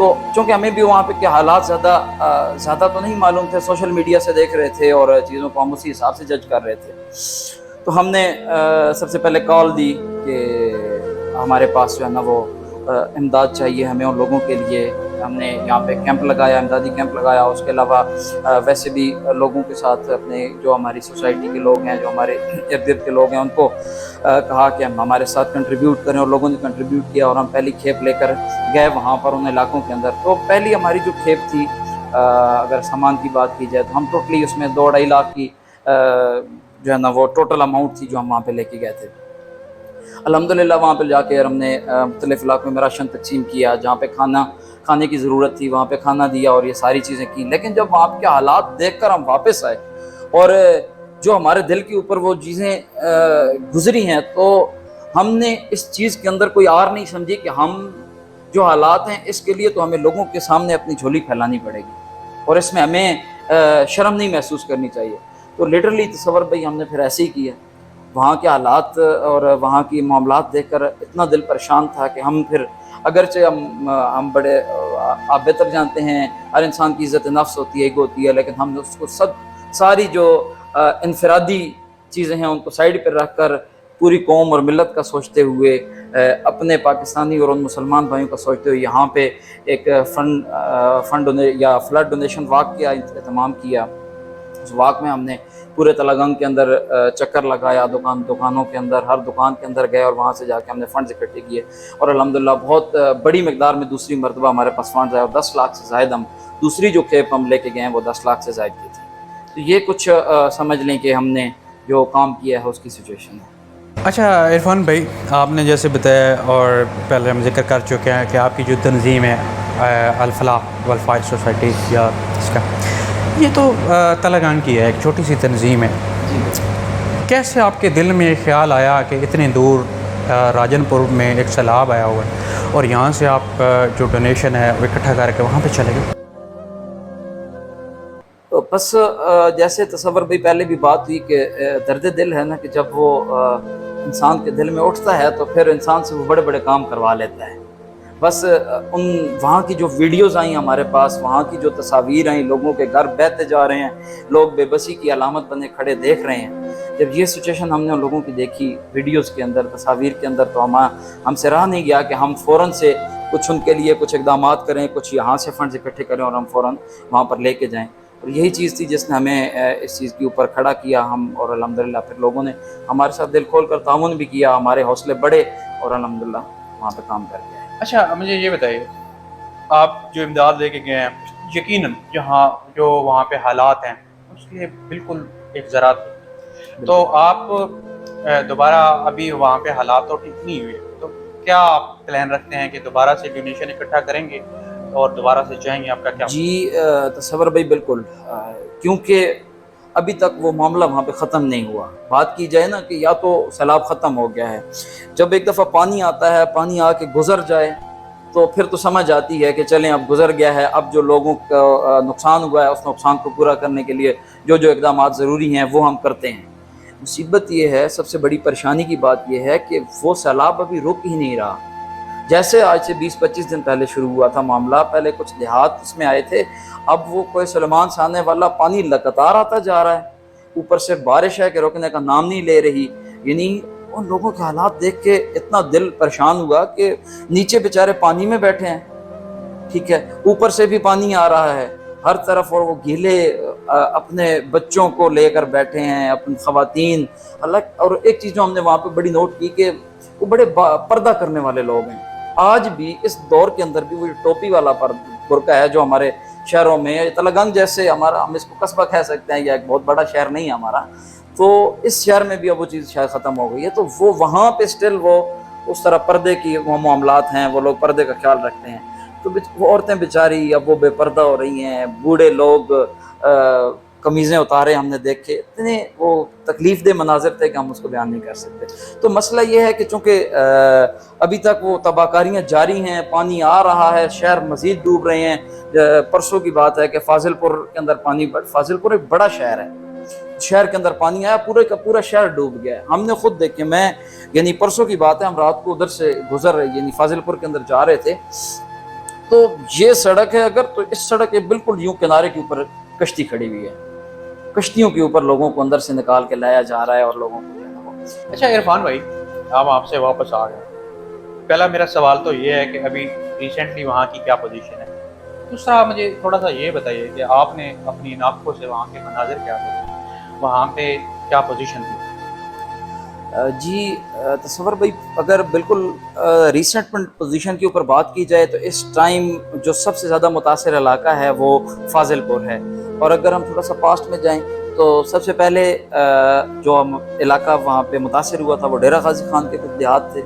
تو چونکہ ہمیں بھی وہاں پہ کے حالات زیادہ تو نہیں معلوم تھے، سوشل میڈیا سے دیکھ رہے تھے اور چیزوں کو ہم اسی حساب سے جج کر رہے تھے، تو ہم نے سب سے پہلے کال دی کہ ہمارے پاس جو ہے نا وہ امداد چاہیے ہمیں ان لوگوں کے لیے۔ ہم نے یہاں پہ کیمپ لگایا، امدادی کیمپ لگایا، اس کے علاوہ ویسے بھی لوگوں کے ساتھ اپنے جو ہماری سوسائٹی کے لوگ ہیں، جو ہمارے ارد گرد کے لوگ ہیں، ان کو کہا کہ ہم ہمارے ساتھ کنٹریبیوٹ کریں، اور لوگوں نے کنٹریبیوٹ کیا اور ہم پہلی کھیپ لے کر گئے وہاں پر ان علاقوں کے اندر۔ تو پہلی ہماری جو کھیپ تھی، اگر سامان کی بات کی جائے تو ہم ٹوٹلی اس میں 2-2.5 لاکھ کی جو ہے نا وہ ٹوٹل اماؤنٹ تھی جو ہم وہاں پہ لے کے گئے تھے۔ الحمدللہ وہاں پہ جا کے ہم نے مختلف علاقوں میں راشن تقسیم کیا، جہاں پہ کھانے کی ضرورت تھی وہاں پہ کھانا دیا اور یہ ساری چیزیں کی۔ لیکن جب وہاں کے حالات دیکھ کر ہم واپس آئے اور جو ہمارے دل کے اوپر وہ چیزیں گزری ہیں، تو ہم نے اس چیز کے اندر کوئی آر نہیں سمجھی کہ ہم جو حالات ہیں اس کے لیے تو ہمیں لوگوں کے سامنے اپنی جھولی پھیلانی پڑے گی اور اس میں ہمیں شرم نہیں محسوس کرنی چاہیے۔ تو لٹرلی تصور بھائی ہم نے پھر ایسے ہی کیا۔ وہاں کے حالات اور وہاں کی معاملات دیکھ کر اتنا دل پریشان تھا کہ ہم پھر اگرچہ ہم بڑے آپ بہتر جانتے ہیں ہر انسان کی عزت نفس ہوتی ہے، ایگو ہوتی ہے، لیکن ہم نے اس کو ساری جو انفرادی چیزیں ہیں ان کو سائیڈ پہ رکھ کر پوری قوم اور ملت کا سوچتے ہوئے، اپنے پاکستانی اور ان مسلمان بھائیوں کا سوچتے ہوئے یہاں پہ ایک فنڈ یا فلڈ ڈونیشن واک کا اہتمام کیا۔ اس واک میں ہم نے پورے تلنگانہ کے اندر چکر لگایا، دکانوں کے اندر، ہر دکان کے اندر گئے اور وہاں سے جا کے ہم نے فنڈز اکٹھے کیے اور الحمدللہ بہت بڑی مقدار میں دوسری مرتبہ ہمارے پاس فنڈز آئے اور 10 لاکھ سے زائد ہم دوسری جو کھیپ ہم لے کے گئے ہیں وہ 10 لاکھ سے زائد کی تھی۔ تو یہ کچھ سمجھ لیں کہ ہم نے جو کام کیا ہے اس کی سچویشن ہے۔ اچھا عرفان بھائی، آپ نے جیسے بتایا اور پہلے ہم ذکر کر چکے ہیں کہ آپ کی جو تنظیم ہے الفلاح والفائز سوسائٹی یا اس کا، یہ تو تلنگانہ کی ہے، ایک چھوٹی سی تنظیم ہے۔ کیسے آپ کے دل میں خیال آیا کہ اتنے دور راجن پور میں ایک سیلاب آیا ہوا ہے اور یہاں سے آپ جو ڈونیشن ہے وہ اکٹھا کر کے وہاں پہ چلے گئے؟ تو بس جیسے تصور بھی پہلے بھی بات ہوئی کہ درد دل ہے نا، کہ جب وہ انسان کے دل میں اٹھتا ہے تو پھر انسان سے وہ بڑے بڑے کام کروا لیتا ہے۔ بس وہاں کی جو ویڈیوز آئیں ہمارے پاس، وہاں کی جو تصاویر آئیں، لوگوں کے گھر بہتے جا رہے ہیں، لوگ بے بسی کی علامت بنے کھڑے دیکھ رہے ہیں، جب یہ سچویشن ہم نے ان لوگوں کی دیکھی ویڈیوز کے اندر، تصاویر کے اندر، تو ہم سے رہا نہیں گیا کہ ہم فوراً سے کچھ ان کے لیے کچھ اقدامات کریں، کچھ یہاں سے فنڈز اکٹھے کریں اور ہم فوراً وہاں پر لے کے جائیں۔ اور یہی چیز تھی جس نے ہمیں اس چیز کے اوپر کھڑا کیا ہم، اور الحمدللہ پھر لوگوں نے ہمارے ساتھ دل کھول کر تعاون بھی کیا، ہمارے حوصلے بڑھے اور الحمدللہ وہاں پہ کام کر گیا۔ اچھا مجھے یہ بتائیے، آپ جو امداد لے کے گئے ہیں، یقیناً جو وہاں پہ حالات ہیں اس کے بالکل ایک ذرا تھے، تو آپ دوبارہ ابھی وہاں پہ حالات تو ٹھیک نہیں ہوئے، تو کیا آپ پلان رکھتے ہیں کہ دوبارہ سے ڈونیشن اکٹھا کریں گے اور دوبارہ سے جائیں گے؟ آپ کا کیا؟ جی تصور بھائی بالکل، کیونکہ ابھی تک وہ معاملہ وہاں پہ ختم نہیں ہوا۔ بات کی جائے نا کہ یا تو سیلاب ختم ہو گیا ہے، جب ایک دفعہ پانی آتا ہے، پانی آ کے گزر جائے تو پھر تو سمجھ آتی ہے کہ چلیں اب گزر گیا ہے، اب جو لوگوں کا نقصان ہوا ہے اس نقصان کو پورا کرنے کے لیے جو اقدامات ضروری ہیں وہ ہم کرتے ہیں۔ مصیبت یہ ہے، سب سے بڑی پریشانی کی بات یہ ہے کہ وہ سیلاب ابھی رک ہی نہیں رہا۔ جیسے آج سے 20-25 دن پہلے شروع ہوا تھا معاملہ، پہلے کچھ دیہات اس میں آئے تھے، اب وہ کوئی سلیمان سے آنے والا پانی لگاتار آتا جا رہا ہے، اوپر سے بارش ہے کہ رکنے کا نام نہیں لے رہی۔ یعنی ان لوگوں کے حالات دیکھ کے اتنا دل پریشان ہوا کہ نیچے بیچارے پانی میں بیٹھے ہیں، ٹھیک ہے، اوپر سے بھی پانی آ رہا ہے ہر طرف، اور وہ گیلے اپنے بچوں کو لے کر بیٹھے ہیں، اپنی خواتین الگ۔ اور ایک چیز جو ہم نے وہاں پہ بڑی نوٹ کی کہ وہ بڑے پردہ کرنے والے لوگ ہیں۔ آج بھی اس دور کے اندر بھی وہ ٹوپی والا برقع ہے جو ہمارے شہروں میں، تلنگانہ جیسے ہمارا، ہم اس کو قصبہ کہہ سکتے ہیں یا ایک بہت بڑا شہر نہیں ہے ہمارا، تو اس شہر میں بھی اب وہ چیز شاید ختم ہو گئی ہے، تو وہ وہاں پہ اسٹل وہ اس طرح پردے کی وہ معاملات ہیں، وہ لوگ پردے کا خیال رکھتے ہیں۔ تو وہ عورتیں بیچاری اب وہ بے پردہ ہو رہی ہیں، بوڑھے لوگ قمیضیں اتارے ہم نے دیکھے، اتنے وہ تکلیف دہ مناظر تھے کہ ہم اس کو بیان نہیں کر سکتے۔ تو مسئلہ یہ ہے کہ چونکہ ابھی تک وہ تباہ کاریاں جاری ہیں، پانی آ رہا ہے، شہر مزید ڈوب رہے ہیں۔ پرسوں کی بات ہے کہ فاضل پور کے اندر پانی، فاضل پور ایک بڑا شہر ہے، شہر کے اندر پانی آیا، پورے کا پورا شہر ڈوب گیا ہے۔ ہم نے خود دیکھے، یعنی پرسوں کی بات ہے، ہم رات کو ادھر سے گزر رہے، یعنی فاضل پور کے اندر جا رہے تھے، تو یہ سڑک ہے اگر تو اس سڑک کے بالکل یوں کنارے کے اوپر کشتی کھڑی ہوئی ہے, کشتیوں کے اوپر لوگوں کو اندر سے نکال کے لایا جا رہا ہے اور لوگوں کو جو ہے نا وہ. اچھا عرفان بھائی, ہم آپ سے واپس آ گئے. پہلا میرا سوال تو یہ ہے کہ ابھی ریسنٹلی وہاں کی کیا پوزیشن ہے. دوسرا مجھے تھوڑا سا یہ بتائیے کہ آپ نے اپنی آنکھوں سے وہاں کے مناظر کیا تھے, وہاں پہ کیا پوزیشن تھی؟ جی تصور بھائی, اگر بالکل ریسنٹ پوزیشن کے اوپر بات کی جائے تو اس ٹائم جو سب سے زیادہ متاثر علاقہ ہے وہ فاضل پور ہے. اور اگر ہم تھوڑا سا پاسٹ میں جائیں تو سب سے پہلے جو علاقہ وہاں پہ متاثر ہوا تھا وہ ڈیرہ غازی خان کے کچھ دیہات تھے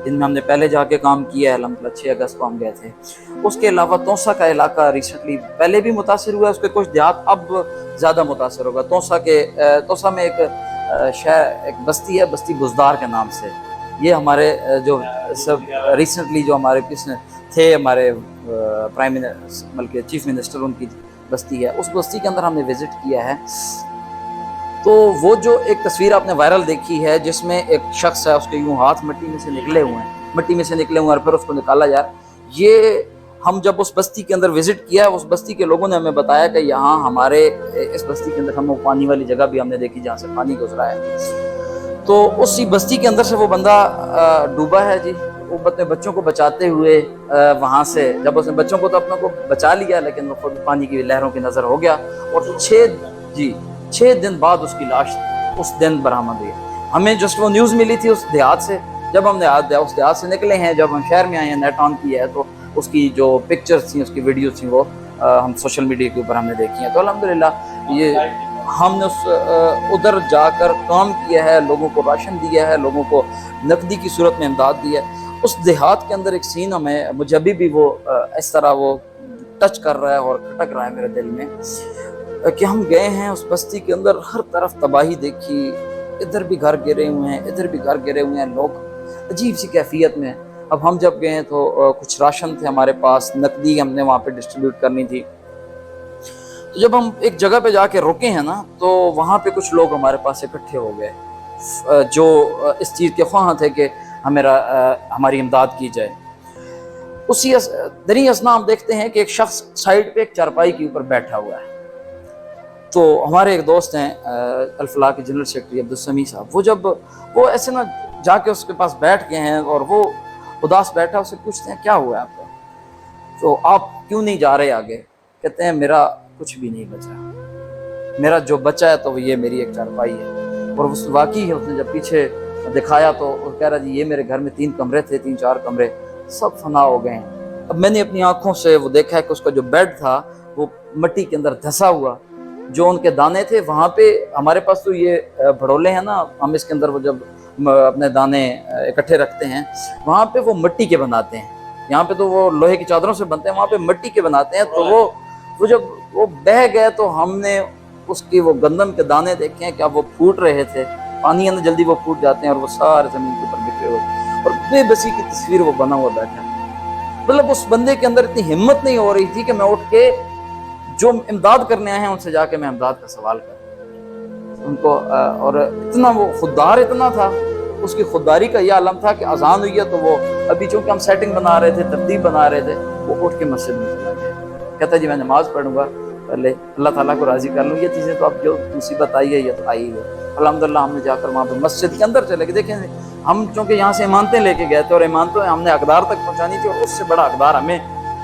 جن میں ہم نے پہلے جا کے کام کیا ہے. الحمدللہ 6 اگست کو ہم گئے تھے. اس کے علاوہ توسا کا علاقہ ریسنٹلی پہلے بھی متاثر ہوا ہے, اس کے کچھ دیہات اب زیادہ متاثر ہوگا. توسا میں ایک بستی ہے, بستی بزدار کے نام سے. یہ ہمارے جو سب ریسنٹلی جو ہمارے تھے ہمارے پرائم منسٹر بلکہ چیف منسٹر, ان کی بستی ہے. اس بستی کے اندر ہم نے وزٹ کیا ہے. تو وہ جو ایک تصویر آپ نے وائرل دیکھی ہے جس میں ایک شخص ہے, اس کے یوں ہاتھ مٹی میں سے نکلے ہوئے ہیں اور پھر اس کو نکالا جا رہا ہے, یہ ہم جب اس بستی کے اندر وزٹ کیا, اس بستی کے لوگوں نے ہمیں بتایا کہ یہاں ہمارے اس بستی کے اندر ہم وہ پانی والی جگہ بھی ہم نے دیکھی جہاں سے پانی گزرا ہے. تو اسی بستی کے اندر سے وہ بندہ ڈوبا ہے جی. وہ اپنے بچوں کو بچاتے ہوئے وہاں سے, جب اس نے بچوں کو تو اپنے کو بچا لیا لیکن وہ خود پانی کی لہروں کی نظر ہو گیا. اور 6 دن بعد اس کی لاش اس دن برآمد ہوئی. ہمیں جسٹ وہ نیوز ملی تھی اس دیہات سے. جب ہم اس دیہات سے نکلے ہیں, جب ہم شہر میں آئے ہیں, نیٹ آن کیا ہے تو اس کی جو پکچرز تھیں, اس کی ویڈیوز تھیں, وہ ہم سوشل میڈیا کے اوپر ہم نے دیکھی ہیں. تو الحمدللہ یہ ہم نے ادھر جا کر کام کیا ہے, لوگوں کو راشن دیا ہے, لوگوں کو نقدی کی صورت میں امداد دی ہے. اس دیہات کے اندر ایک سین مجھے ابھی بھی وہ اس طرح وہ ٹچ کر رہا ہے اور کھٹک رہا ہے میرے دل میں کہ ہم گئے ہیں اس بستی کے اندر, ہر طرف تباہی دیکھی, ادھر بھی گھر گرے ہوئے ہیں, ادھر بھی گھر گرے ہوئے ہیں, لوگ عجیب سی کیفیت میں. اب ہم جب گئے ہیں تو کچھ راشن تھے ہمارے پاس, نقدی ہم نے وہاں پہ ڈسٹریبیوٹ کرنی تھی. تو جب ہم ایک جگہ پہ جا کے رکے ہیں نا, تو وہاں پہ کچھ لوگ ہمارے پاس اکٹھے ہو گئے جو اس چیز کے خواہاں تھے کہ ہماری امداد کی جائے. اسی دریں اثنا ہم دیکھتے ہیں کہ ایک شخص سائڈ پہ ایک چارپائی کے اوپر بیٹھا ہوا ہے. تو ہمارے ایک دوست ہیں الفلاح کے جنرل سیکرٹری عبدالسمیع صاحب, وہ ایسے نا جا کے اس کے پاس بیٹھ گئے ہیں اور وہ اداس بیٹھا, اسے پوچھتے ہیں کیا ہوا ہے آپ کو, تو آپ کیوں نہیں جا رہے آگے؟ کہتے ہیں میرا کچھ بھی نہیں بچا, میرا جو بچا ہے تو وہ یہ میری ایک چارپائی ہے. اور وہ واقعی ہے, اس نے جب پیچھے دکھایا تو وہ کہہ رہا جی یہ میرے گھر میں 3 کمرے تھے, 3-4 کمرے سب فنا ہو گئے ہیں. اب میں نے اپنی آنکھوں سے وہ دیکھا ہے کہ اس کا جو بیڈ تھا وہ مٹی کے اندر دھسا ہوا, جو ان کے دانے تھے وہاں پہ, ہمارے پاس تو یہ بھڑولے ہیں نا, ہم اس کے اندر وہ جب اپنے دانے اکٹھے رکھتے ہیں, وہاں پہ وہ مٹی کے بناتے ہیں. یہاں پہ تو وہ لوہے کی چادروں سے بنتے ہیں, وہاں پہ مٹی کے بناتے ہیں. تو وہ جب وہ بہہ گئے تو ہم نے اس کی وہ گندم کے دانے دیکھے ہیں کہ اب وہ پھوٹ رہے تھے, پانی اندر جلدی وہ پھوٹ جاتے ہیں اور وہ سارے زمین کے اوپر بکھرے ہوئے, اور بے بسی کی تصویر وہ بنا ہوا بیٹھا. مطلب اس بندے کے اندر اتنی ہمت نہیں ہو رہی تھی کہ میں اٹھ کے جو امداد کرنے آئے ہیں ان سے جا کے میں امداد کا سوال کروں ان کو. اور اتنا وہ خوددار اتنا تھا, اس کی خودداری کا یہ عالم تھا کہ اذان ہوئی ہے تو وہ ابھی چونکہ ہم سیٹنگ بنا رہے تھے, ترتیب بنا رہے تھے, وہ اٹھ کے مسجد میں چلا گیا. کہتا جی میں نماز پڑھوں گا, پہلے اللہ تعالیٰ کو راضی کر لوں. یہ چیزیں تو اب جو مصیبت آئی ہے یہ تو آئی ہے. الحمدللہ ہم نے جا کر وہاں پہ مسجد کے اندر چلے گئے. دیکھیں ہم چونکہ یہاں سے امانتیں لے کے گئے تھے اور امانتیں ہم نے اقدار تک پہنچانی تھی, اور اس سے بڑا اقدار ہمیں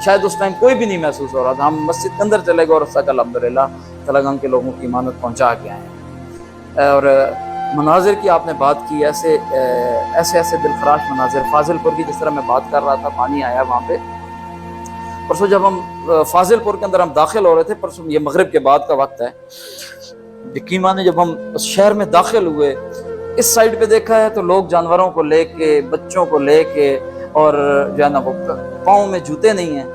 شاید اس ٹائم کوئی بھی نہیں محسوس ہو رہا تھا. ہم مسجد کے اندر چلے گئے اور اس تک الحمدللہ تلنگانہ کے لوگوں کی امانت پہنچا کے آئے ہیں. اور مناظر کی آپ نے بات کی, ایسے دلخراش مناظر فاضل پور کی, جس طرح میں بات کر رہا تھا, پانی آیا وہاں پہ. پرسوں جب ہم فاضل پور کے اندر ہم داخل ہو رہے تھے, پرسوں یہ مغرب کے بعد کا وقت ہے, یقین مانے جب ہم اس شہر میں داخل ہوئے, اس سائڈ پہ دیکھا ہے تو لوگ جانوروں کو لے کے, بچوں کو لے کے, اور جو ہے نا وہ پاؤں میں جوتے نہیں ہیں,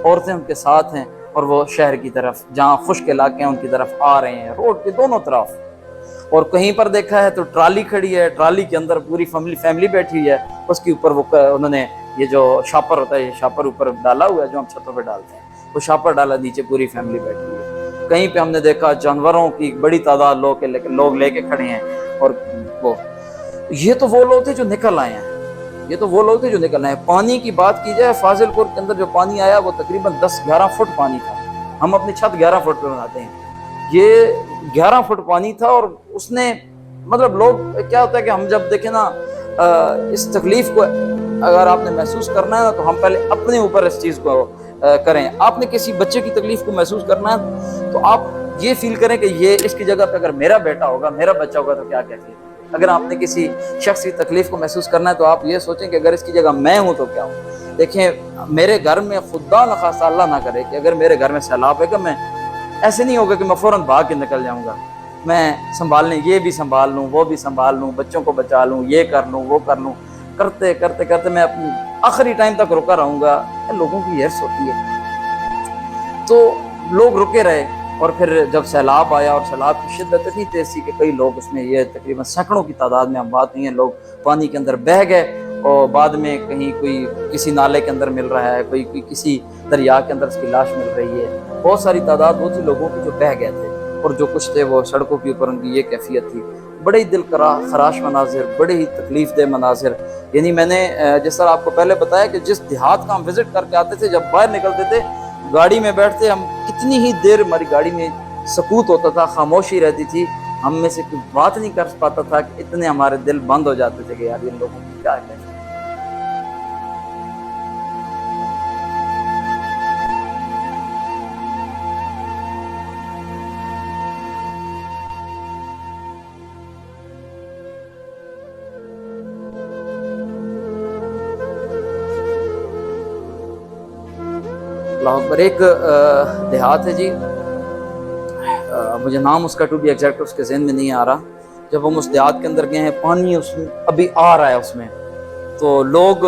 عورتیں ان کے ساتھ ہیں, اور وہ شہر کی طرف جہاں خشک علاقے ہیں ان کی طرف آ رہے ہیں, روڈ کے دونوں طرف. اور کہیں پر دیکھا ہے تو ٹرالی کھڑی ہے, ٹرالی کے اندر پوری فیملی بیٹھی ہوئی ہے, اس کے اوپر وہ انہوں نے یہ جو شاپر ہوتا ہے, یہ شاپر اوپر ڈالا ہوا ہے جو ہم چھتوں پہ ڈالتے ہیں, وہ شاپر ڈالا, نیچے پوری فیملی بیٹھی ہوئی ہے. کہیں پہ ہم نے دیکھا جانوروں کی بڑی تعداد لوگ لے کے کھڑے ہیں. اور یہ تو وہ لوگ تھے جو نکل آئے ہیں, یہ تو وہ لوگ تھے جو نکل رہے ہیں۔ پانی کی بات کی جائے، فاضل پور کے اندر جو پانی آیا وہ تقریباً 10-11 فٹ پانی تھا۔ ہم اپنی چھت 11 فٹ پہ بناتے ہیں، یہ 11 فٹ پانی تھا، اور اس نے مطلب لوگ کیا ہوتا ہے کہ ہم جب دیکھیں نا اس تکلیف کو اگر آپ نے محسوس کرنا ہے نا تو ہم پہلے اپنے اوپر اس چیز کو کریں۔ آپ نے کسی بچے کی تکلیف کو محسوس کرنا ہے تو آپ یہ فیل کریں کہ یہ اس کی جگہ پہ اگر میرا بیٹا ہوگا، میرا بچہ ہوگا تو کیا کیفیت ہے۔ اگر آپ نے کسی شخص کی تکلیف کو محسوس کرنا ہے تو آپ یہ سوچیں کہ اگر اس کی جگہ میں ہوں تو کیا ہوں۔ دیکھیں میرے گھر میں خدا نخواستہ اللہ نہ کرے کہ اگر میرے گھر میں سیلاب ہے کہ میں ایسے نہیں ہوگا کہ میں فوراً بھاگ کے نکل جاؤں گا، میں سنبھالنے یہ بھی سنبھال لوں، وہ بھی سنبھال لوں، بچوں کو بچا لوں، یہ کر لوں، وہ کر لوں، کرتے کرتے کرتے میں اپنی آخری ٹائم تک رکا رہوں گا۔ لوگوں کی ہرس ہوتی ہے تو لوگ رکے رہے، اور پھر جب سیلاب آیا اور سیلاب کی شدت اتنی تیز تھی کہ کئی لوگ اس میں، یہ تقریباً سینکڑوں کی تعداد میں ہم بات نہیں ہے، لوگ پانی کے اندر بہہ گئے، اور بعد میں کہیں کوئی کسی نالے کے اندر مل رہا ہے، کوئی کسی دریا کے اندر اس کی لاش مل رہی ہے۔ بہت ساری تعداد وہ تھی لوگوں کی جو بہہ گئے تھے، اور جو کچھ تھے وہ سڑکوں کے اوپر، ان کی یہ کیفیت تھی۔ بڑے ہی دل خراش مناظر، بڑے ہی تکلیف دہ مناظر۔ یعنی میں نے جس طرح آپ کو پہلے بتایا کہ جس دیہات کا ہم وزٹ کر کے آتے تھے، جب باہر نکلتے تھے گاڑی میں بیٹھتے، ہم کتنی ہی دیر ہماری گاڑی میں سکوت ہوتا تھا، خاموشی رہتی تھی، ہم میں سے کوئی بات نہیں کر پاتا تھا کہ اتنے ہمارے دل بند ہو جاتے تھے کہ یار ان لوگوں کی کیا ہے۔ اللہ اکبر۔ ایک دیہات ہے جی، مجھے نام اس کا ٹو بی ایگزیکٹ اس کے ذہن میں نہیں آ رہا۔ جب ہم اس دیہات کے اندر گئے ہیں، پانی اس میں ابھی آ رہا ہے اس میں، تو لوگ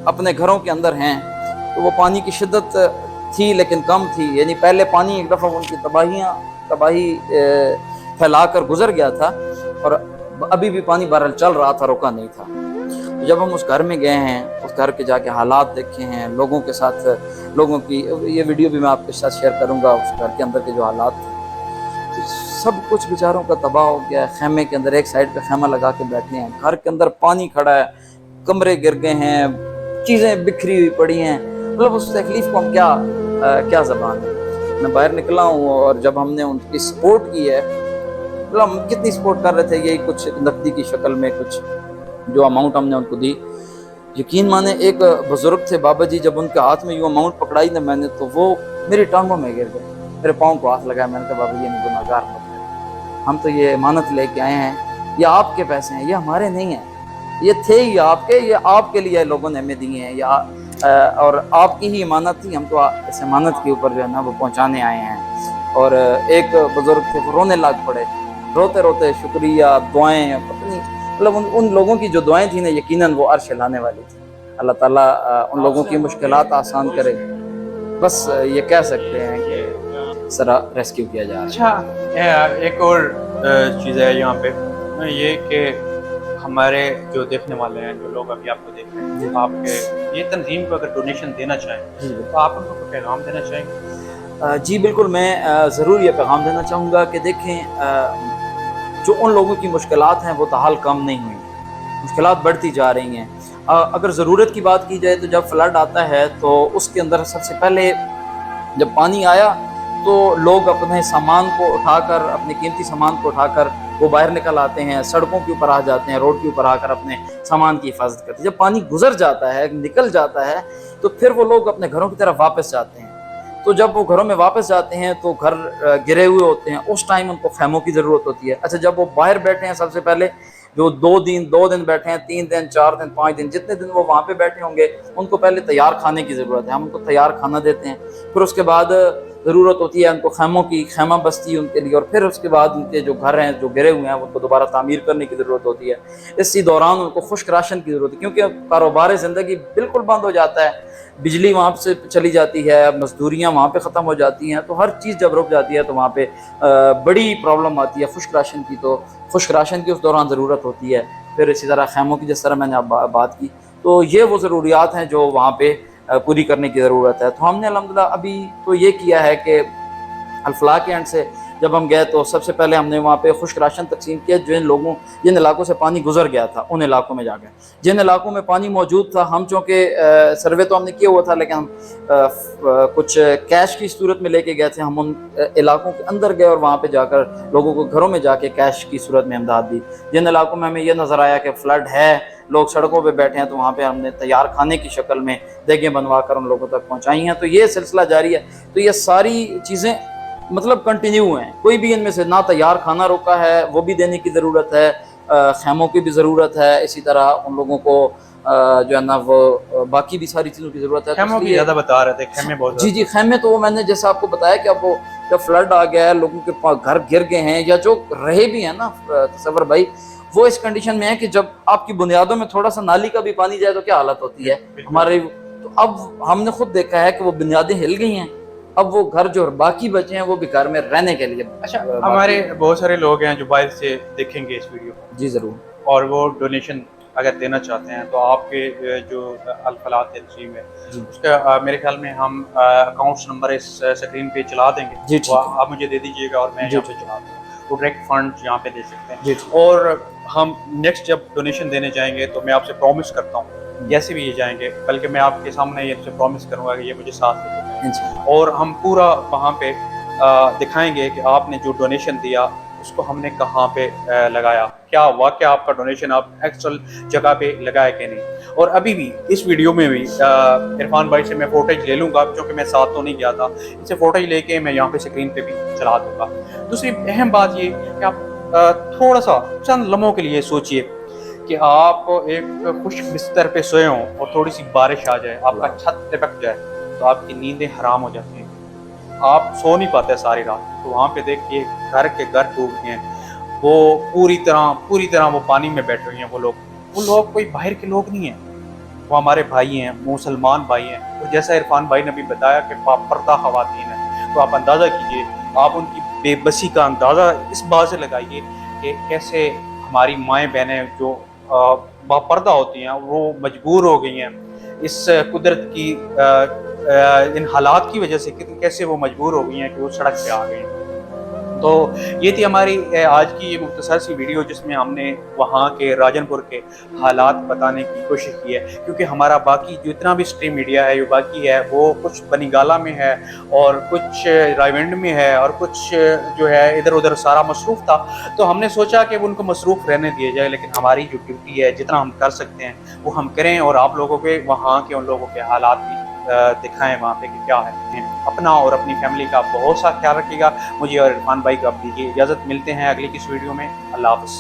اپنے گھروں کے اندر ہیں، تو وہ پانی کی شدت تھی لیکن کم تھی، یعنی پہلے پانی ایک دفعہ ان کی تباہی پھیلا کر گزر گیا تھا، اور ابھی بھی پانی بہرحال چل رہا تھا، رکا نہیں تھا۔ جب ہم اس گھر میں گئے ہیں، اس گھر کے جا کے حالات دیکھے ہیں، لوگوں کے ساتھ، لوگوں کی یہ ویڈیو بھی میں آپ کے ساتھ شیئر کروں گا، اس گھر کے اندر کے جو حالات تھے، تو سب کچھ بیچاروں کا تباہ ہو گیا ہے۔ خیمے کے اندر ایک سائڈ پہ خیمہ لگا کے بیٹھے ہیں، گھر کے اندر پانی کھڑا ہے، کمرے گر گئے ہیں، چیزیں بکھری ہوئی پڑی ہیں۔ مطلب اس تکلیف کو ہم کیا زبان ہے۔ میں باہر نکلا ہوں، اور جب ہم نے ان کی سپورٹ کی ہے، مطلب ہم کتنی سپورٹ کر رہے تھے، یہی کچھ نقدی کی شکل میں کچھ جو اماؤنٹ ہم نے ان کو دی۔ یقین مانے ایک بزرگ تھے بابا جی، جب ان کے ہاتھ میں یہ اماؤنٹ پکڑائی نا میں نے، تو وہ میری ٹانگوں میں گر گئے، میرے پاؤں کو ہاتھ لگایا۔ میں نے کہا بابا جی ہمیں گناہگار مت کریں، ہم تو یہ امانت لے کے آئے ہیں، یہ آپ کے پیسے ہیں، یہ ہمارے نہیں ہیں، یہ تھے ہی آپ کے، یہ آپ کے لیے لوگوں نے ہمیں دیے ہیں، اور آپ کی ہی امانت تھی، ہم تو اس امانت کے اوپر جو ہے نا وہ پہنچانے آئے ہیں۔ اور ایک بزرگ تھے، وہ رونے لگ پڑے، روتے روتے شکریہ، دعائیں، پتہ نہیں، مطلب ان لوگوں کی جو دعائیں تھیں نا، یقیناً وہ عرش لانے والی تھی۔ اللہ تعالیٰ ان لوگوں کی مشکلات آسان کرے، بس یہ کہہ سکتے ہیں کہ سرا ریسکیو کیا جا رہا ہے۔ اچھا، ایک اور چیز ہے یہاں پہ، یہ کہ ہمارے جو دیکھنے والے ہیں، جو لوگ ابھی آپ کو دیکھ رہے ہیں، آپ کے یہ تنظیم کو اگر ڈونیشن دینا چاہیں تو آپ ان کو کوئی پیغام دینا چاہیں گے؟ جی بالکل، میں ضرور یہ پیغام دینا چاہوں گا کہ دیکھیں، جو ان لوگوں کی مشکلات ہیں وہ تاحال کم نہیں ہوئی، مشکلات بڑھتی جا رہی ہیں۔ اگر ضرورت کی بات کی جائے تو جب فلڈ آتا ہے تو اس کے اندر سب سے پہلے جب پانی آیا تو لوگ اپنے سامان کو اٹھا کر، اپنے قیمتی سامان کو اٹھا کر وہ باہر نکل آتے ہیں، سڑکوں کے اوپر آ جاتے ہیں، روڈ کے اوپر آ کر اپنے سامان کی حفاظت کرتے ہیں۔ جب پانی گزر جاتا ہے، نکل جاتا ہے، تو پھر وہ لوگ اپنے گھروں کی طرف واپس جاتے ہیں۔ تو جب وہ گھروں میں واپس جاتے ہیں تو گھر گرے ہوئے ہوتے ہیں، اس ٹائم ان کو خیموں کی ضرورت ہوتی ہے۔ اچھا، جب وہ باہر بیٹھے ہیں، سب سے پہلے جو 2 دن بیٹھے ہیں، 3 دن، 4 دن، 5 دن، جتنے دن وہ وہاں پہ بیٹھے ہوں گے، ان کو پہلے تیار کھانے کی ضرورت ہے، ہم ان کو تیار کھانا دیتے ہیں۔ پھر اس کے بعد ضرورت ہوتی ہے ان کو خیموں کی، خیمہ بستی ان کے لیے، اور پھر اس کے بعد ان کے جو گھر ہیں جو گرے ہوئے ہیں ان کو دوبارہ تعمیر کرنے کی ضرورت ہوتی ہے۔ اسی دوران ان کو خشک راشن کی ضرورت ہے، کیونکہ کاروبار زندگی بالکل بند ہو جاتا ہے، بجلی وہاں سے چلی جاتی ہے، مزدوریاں وہاں پہ ختم ہو جاتی ہیں، تو ہر چیز جب رک جاتی ہے تو وہاں پہ بڑی پرابلم آتی ہے خشک راشن کی۔ تو خشک راشن کی اس دوران ضرورت ہوتی ہے، پھر اسی طرح خیموں کی، جس طرح میں نے بات کی۔ تو یہ وہ ضروریات ہیں جو وہاں پہ پوری کرنے کی ضرورت ہے۔ تو ہم نے الحمدللہ ابھی تو یہ کیا ہے کہ الفلاح کے اینڈ سے جب ہم گئے تو سب سے پہلے ہم نے وہاں پہ خشک راشن تقسیم کیا. جن علاقوں سے پانی گزر گیا تھا ان علاقوں میں جا گئے. جن علاقوں میں پانی موجود تھا ہم چونکہ سروے تو ہم نے کیا ہوا تھا لیکن ہم کچھ کیش کی صورت میں لے کے گئے تھے. ہم ان علاقوں کے اندر گئے اور وہاں پہ جا کر لوگوں کو گھروں میں جا کے کیش کی صورت میں امداد دی. جن علاقوں میں ہمیں یہ نظر آیا کہ فلڈ ہے, لوگ سڑکوں پہ بیٹھے ہیں, تو وہاں پہ ہم نے تیار کھانے کی شکل میں دیگیں بنوا کر ان لوگوں تک پہنچائی ہیں. تو یہ سلسلہ جاری ہے. تو یہ ساری چیزیں مطلب کنٹینیو ہیں, کوئی بھی ان میں سے نہ تیار کھانا روکا ہے, وہ بھی دینے کی ضرورت ہے, خیموں کی بھی ضرورت ہے, اسی طرح ان لوگوں کو جو ہے نا وہ باقی بھی ساری چیزوں کی ضرورت ہے. خیموں کی زیادہ بتا رہے تھے, خیمے بہت جی جی خیمے تو وہ میں نے جیسا آپ کو بتایا کہ اب وہ جب فلڈ آ گیا ہے, لوگوں کے گھر گر گئے ہیں یا جو رہے بھی ہیں نا تصور بھائی, وہ اس کنڈیشن میں ہے کہ جب آپ کی بنیادوں میں تھوڑا سا نالی کا بھی پانی جائے تو کیا حالت ہوتی ہے ہمارے. تو اب ہم نے خود دیکھا ہے کہ وہ بنیادیں ہل گئی ہیں, اب وہ گھر جو باقی بچے ہیں وہ بھی گھر میں رہنے کے لیے. اچھا, ہمارے بہت سارے لوگ ہیں جو باہر سے دیکھیں گے اس ویڈیو کو. جی ضرور. اور وہ ڈونیشن اگر دینا چاہتے ہیں تو آپ کے جو الفلاح تنظیم ہے اس کا میرے خیال میں ہم اکاؤنٹس نمبر اس سکرین پہ چلا دیں گے. جی وہ آپ مجھے دے دیجیے گا اور میں یہاں پہ چلا دوں گا. وہ ڈائریکٹ فنڈ یہاں پہ دے سکتے ہیں. اور ہم نیکسٹ جب ڈونیشن دینے جائیں گے تو میں آپ سے پرومس کرتا ہوں جیسے بھی یہ جائیں گے, بلکہ میں آپ کے سامنے یہ پرومس کروں گا کہ یہ مجھے ساتھ لے جائیں, اور ہم پورا وہاں پہ دکھائیں گے کہ آپ نے جو ڈونیشن دیا اس کو ہم نے کہاں پہ لگایا, کیا واقعہ آپ کا ڈونیشن آپ ایکچوئل جگہ پہ لگایا کہ نہیں. اور ابھی بھی اس ویڈیو میں بھی عرفان بھائی سے میں فوٹیج لے لوں گا, کیونکہ میں ساتھ تو نہیں گیا تھا, ان سے فوٹیج لے کے میں یہاں پہ اسکرین پہ بھی چلا دوں گا. دوسری اہم بات یہ کہ آپ تھوڑا سا چند لمحوں کے لیے سوچئے کہ آپ ایک خشک بستر پہ سوئے ہوں اور تھوڑی سی بارش آ جائے, آپ کا چھت لپک جائے تو آپ کی نیندیں حرام ہو جاتی ہیں, آپ سو نہیں پاتے ساری رات. تو وہاں پہ دیکھ کے گھر کے گھر ڈوب گئے ہیں, وہ پوری طرح وہ پانی میں بیٹھے ہوئے ہیں. وہ لوگ کوئی باہر کے لوگ نہیں ہیں, وہ ہمارے بھائی ہیں, مسلمان بھائی ہیں. اور جیسا عرفان بھائی نے بھی بتایا کہ پردہ خواتین ہیں, تو آپ اندازہ کیجئے, آپ ان کی بے بسی کا اندازہ اس بات سے لگائیے کہ کیسے ہماری مائیں بہنیں جو باپردہ ہوتی ہیں وہ مجبور ہو گئی ہیں اس قدرت کی ان حالات کی وجہ سے, کیسے وہ مجبور ہو گئی ہیں کہ وہ سڑک پہ آ گئی ہیں. تو یہ تھی ہماری آج کی یہ مختصر سی ویڈیو, جس میں ہم نے وہاں کے راجن پور کے حالات بتانے کی کوشش کی ہے, کیونکہ ہمارا باقی جو اتنا بھی اسٹریم میڈیا ہے جو باقی ہے وہ کچھ بنی گالا میں ہے اور کچھ رائیونڈ میں ہے اور کچھ جو ہے ادھر ادھر سارا مصروف تھا. تو ہم نے سوچا کہ ان کو مصروف رہنے دیے جائے, لیکن ہماری جو ڈیوٹی ہے جتنا ہم کر سکتے ہیں وہ ہم کریں, اور آپ لوگوں کے وہاں کے ان لوگوں کے حالات بھی دکھائیں وہاں پہ کہ کیا ہے. اپنا اور اپنی فیملی کا بہت سا خیال رکھیے گا. مجھے اور عرفان بھائی کو اب دیجیے اجازت, ملتے ہیں اگلی کس ویڈیو میں. اللہ حافظ.